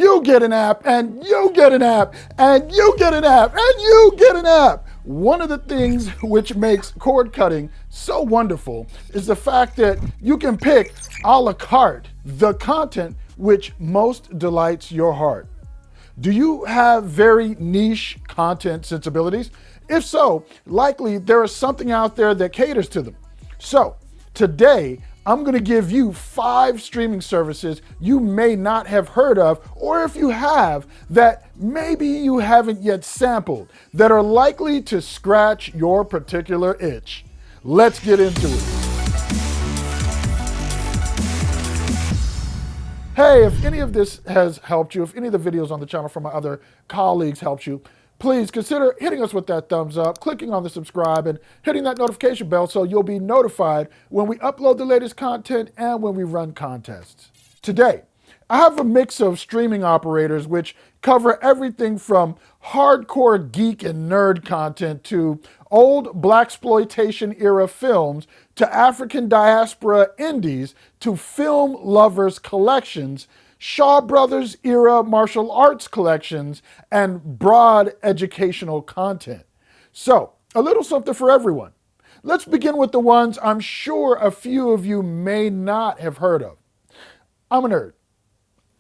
you get an app, and you get an app, and you get an app, and you get an app. One of the things which makes cord cutting so wonderful is the fact that you can pick a la carte the content which most delights your heart. Do you have very niche content sensibilities? If so, likely there is something out there that caters to them. So today, I'm going to give you 5 streaming services you may not have heard of, or if you have, that maybe you haven't yet sampled, that are likely to scratch your particular itch. Let's get into it. Hey, if any of this has helped you, if any of the videos on the channel from my other colleagues helped you, please consider hitting us with that thumbs up, clicking on the subscribe, and hitting that notification bell so you'll be notified when we upload the latest content and when we run contests. Today, I have a mix of streaming operators which cover everything from hardcore geek and nerd content to old blaxploitation era films to African diaspora indies to film lovers collections, Shaw Brothers era martial arts collections, and broad educational content. So, a little something for everyone. Let's begin with the ones I'm sure a few of you may not have heard of. I'm a nerd.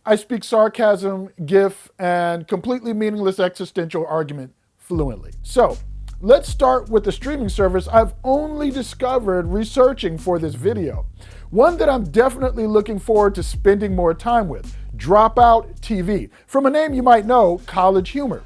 I speak sarcasm, gif, and completely meaningless existential argument fluently. So, let's start with the streaming service I've only discovered researching for this video. One that I'm definitely looking forward to spending more time with, Dropout TV. From a name you might know, College Humor.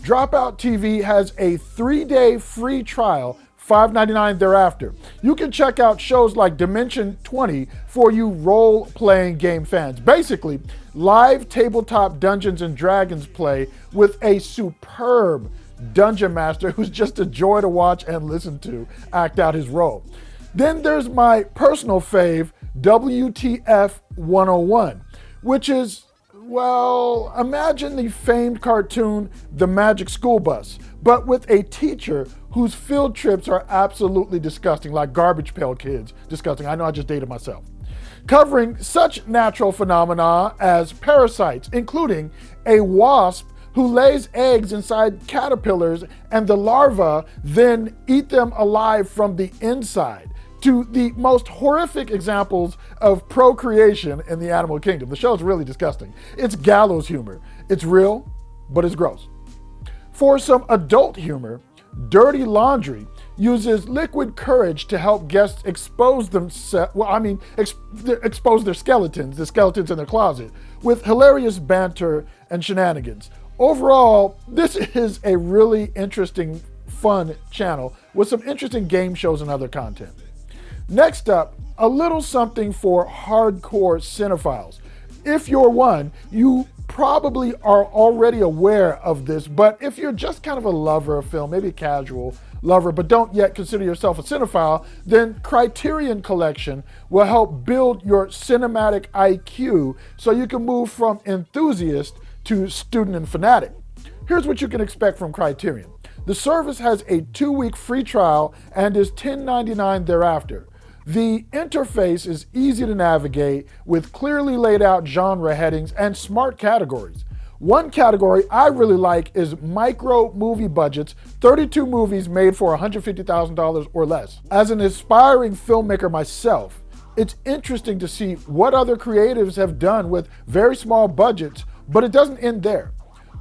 Dropout TV has a 3-day free trial, $5.99 thereafter. You can check out shows like Dimension 20 for you role-playing game fans. Basically, live tabletop Dungeons and Dragons play with a superb dungeon master who's just a joy to watch and listen to act out his role. Then there's my personal fave, WTF 101, which is, well, imagine the famed cartoon The Magic School Bus, but with a teacher whose field trips are absolutely disgusting, like Garbage Pail Kids. Disgusting. I know I just dated myself. Covering such natural phenomena as parasites, including a wasp who lays eggs inside caterpillars and the larvae then eat them alive from the inside, to the most horrific examples of procreation in the animal kingdom. The show's really disgusting. It's gallows humor. It's real, but it's gross. For some adult humor, Dirty Laundry uses liquid courage to help guests expose expose their skeletons, the skeletons in their closet, with hilarious banter and shenanigans. Overall, this is a really interesting, fun channel with some interesting game shows and other content. Next up, a little something for hardcore cinephiles. If you're one, you probably are already aware of this, but if you're just kind of a lover of film, maybe a casual lover, but don't yet consider yourself a cinephile, then Criterion Collection will help build your cinematic IQ so you can move from enthusiast to student and fanatic. Here's what you can expect from Criterion. The service has a 2-week free trial and is $10.99 thereafter. The interface is easy to navigate with clearly laid out genre headings and smart categories. One category I really like is micro movie budgets, 32 movies made for $150,000 or less. As an aspiring filmmaker myself, it's interesting to see what other creatives have done with very small budgets, but it doesn't end there.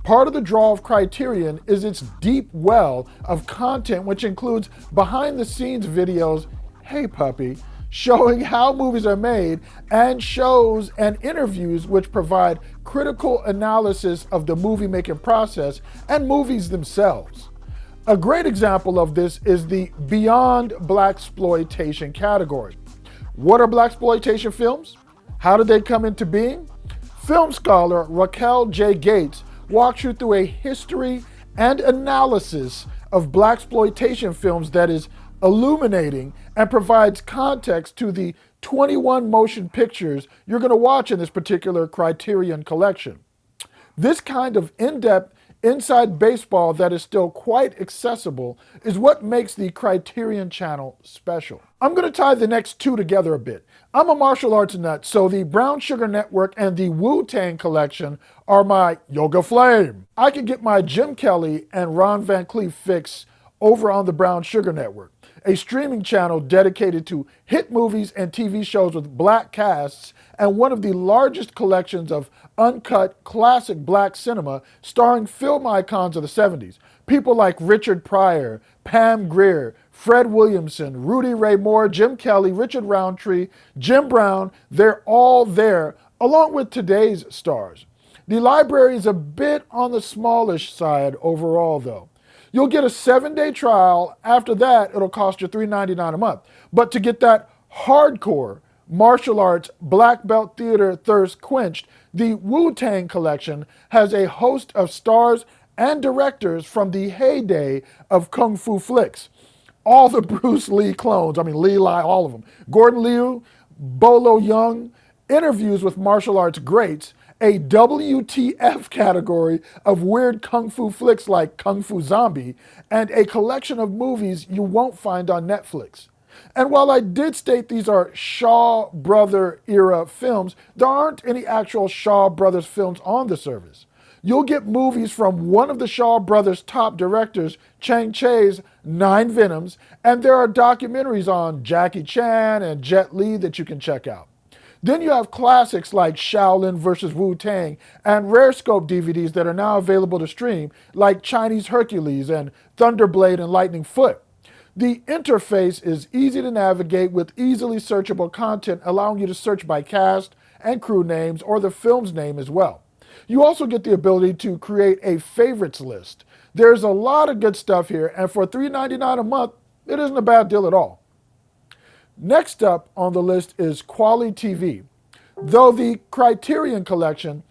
Part of the draw of Criterion is its deep well of content, which includes behind-the-scenes videos, hey puppy, showing how movies are made, and shows and interviews which provide critical analysis of the movie-making process and movies themselves. A great example of this is the Beyond Blaxploitation category. What are blaxploitation films? How did they come into being? Film scholar Raquel J. Gates walks you through a history and analysis of blaxploitation films that is illuminating and provides context to the 21 motion pictures you're going to watch in this particular Criterion collection. This kind of in-depth inside baseball that is still quite accessible is what makes the Criterion channel special. I'm going to tie the next two together a bit. I'm a martial arts nut, so the Brown Sugar Network and the Wutang collection are my yoga flame. I can get my Jim Kelly and Ron Van Cleef fix over on the Brown Sugar Network, a streaming channel dedicated to hit movies and TV shows with black casts and one of the largest collections of uncut classic black cinema starring film icons of the 70s. People like Richard Pryor, Pam Grier, Fred Williamson, Rudy Ray Moore, Jim Kelly, Richard Roundtree, Jim Brown, they're all there, along with today's stars. The library is a bit on the smallish side overall, though. You'll get a 7-day trial. After that, it'll cost you $3.99 a month. But to get that hardcore martial arts black belt theater thirst quenched, the Wutang collection has a host of stars and directors from the heyday of Kung Fu flicks. All the Bruce Lee clones, Lee Lai, all of them. Gordon Liu, Bolo Young, interviews with martial arts greats, a WTF category of weird Kung Fu flicks like Kung Fu Zombie, and a collection of movies you won't find on Netflix. And while I did state these are Shaw Brother era films, there aren't any actual Shaw Brothers films on the service. You'll get movies from one of the Shaw Brothers' top directors, Chang Cheh's 9 Venoms, and there are documentaries on Jackie Chan and Jet Li that you can check out. Then you have classics like Shaolin vs. Wu-Tang and rare scope DVDs that are now available to stream, like Chinese Hercules and Thunderblade and Lightning Foot. The interface is easy to navigate with easily searchable content, allowing you to search by cast and crew names or the film's name as well. You also get the ability to create a favorites list. There's a lot of good stuff here, and for $3.99 a month, it isn't a bad deal at all. Next up on the list is Kweli TV. Though the Criterion collection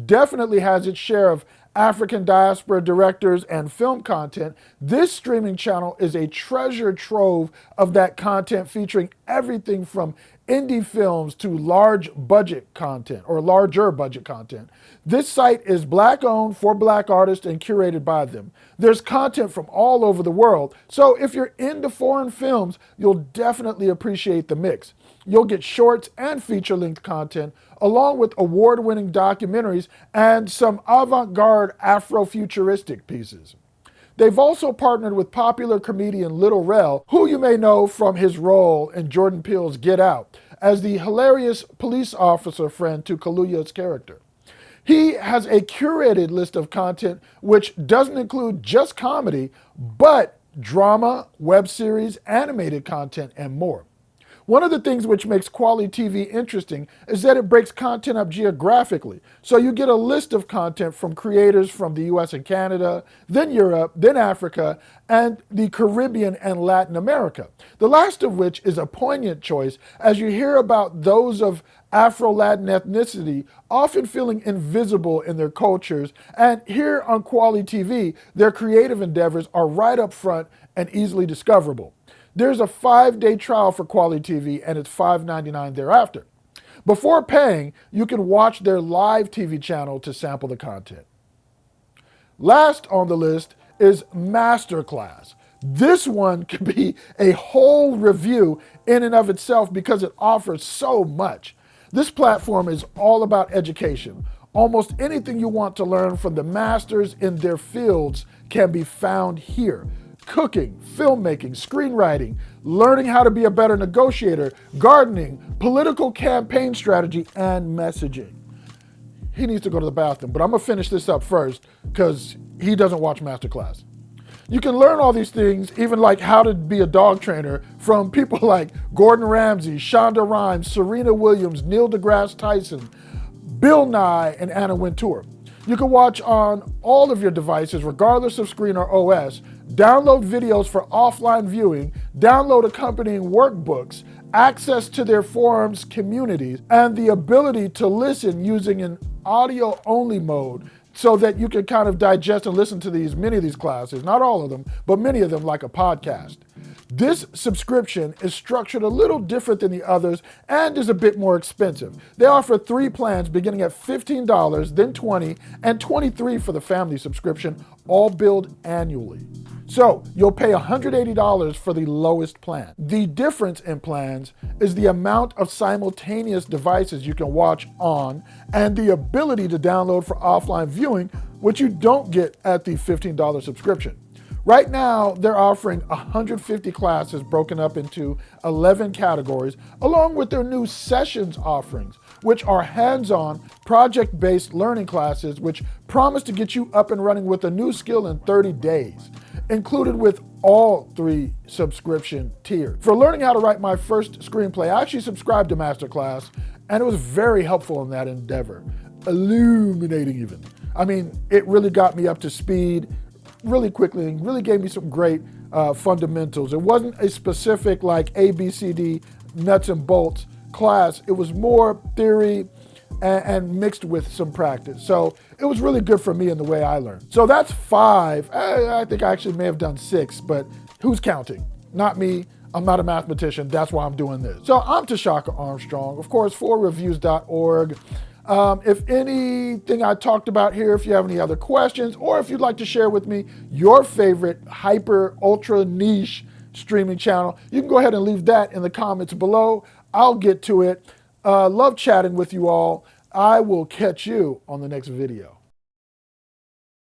definitely has its share of African diaspora directors and film content, this streaming channel is a treasure trove of that content, featuring everything from indie films to larger budget content. This site is black owned for black artists and curated by them. There's content from all over the world, so if you're into foreign films, you'll definitely appreciate the mix. You'll get shorts and feature-length content, along with award-winning documentaries and some avant-garde Afrofuturistic pieces. They've also partnered with popular comedian Little Rel, who you may know from his role in Jordan Peele's Get Out, as the hilarious police officer friend to Kaluuya's character. He has a curated list of content which doesn't include just comedy, but drama, web series, animated content, and more. One of the things which makes Kweli TV interesting is that it breaks content up geographically. So you get a list of content from creators from the US and Canada, then Europe, then Africa, and the Caribbean and Latin America. The last of which is a poignant choice as you hear about those of Afro-Latin ethnicity often feeling invisible in their cultures. And here on Kweli TV, their creative endeavors are right up front and easily discoverable. There's a 5-day trial for Kweli TV, and it's $5.99 thereafter. Before paying, you can watch their live TV channel to sample the content. Last on the list is Masterclass. This one could be a whole review in and of itself because it offers so much. This platform is all about education. Almost anything you want to learn from the masters in their fields can be found here. Cooking, filmmaking, screenwriting, learning how to be a better negotiator, gardening, political campaign strategy, and messaging. He needs to go to the bathroom, but I'm gonna finish this up first because he doesn't watch Masterclass. You can learn all these things, even like how to be a dog trainer, from people like Gordon Ramsay, Shonda Rhimes, Serena Williams, Neil deGrasse Tyson, Bill Nye, and Anna Wintour. You can watch on all of your devices, regardless of screen or OS, download videos for offline viewing, download accompanying workbooks, access to their forums, communities, and the ability to listen using an audio-only mode so that you can kind of digest and listen to many of these classes, not all of them, but many of them like a podcast. This subscription is structured a little different than the others and is a bit more expensive. They offer 3 plans beginning at $15, then $20, and $23 for the family subscription, all billed annually. So you'll pay $180 for the lowest plan. The difference in plans is the amount of simultaneous devices you can watch on and the ability to download for offline viewing, which you don't get at the $15 subscription. Right now, they're offering 150 classes broken up into 11 categories, along with their new sessions offerings, which are hands-on, project-based learning classes which promise to get you up and running with a new skill in 30 days. Included with all 3 subscription tiers. For learning how to write my first screenplay, I actually subscribed to Masterclass, and it was very helpful in that endeavor. Illuminating even. I mean, it really got me up to speed really quickly and really gave me some great fundamentals. It wasn't a specific like ABCD nuts and bolts class. It was more theory and mixed with some practice. So it was really good for me in the way I learned. So that's 5. I think I actually may have done 6, but who's counting? Not me. I'm not a mathematician. That's why I'm doing this. So I'm Tshaka Armstrong, of course, for Reviews.org. If anything I talked about here, if you have any other questions, or if you'd like to share with me your favorite hyper ultra niche streaming channel, you can go ahead and leave that in the comments below. I'll get to it. Love chatting with you all. I will catch you on the next video.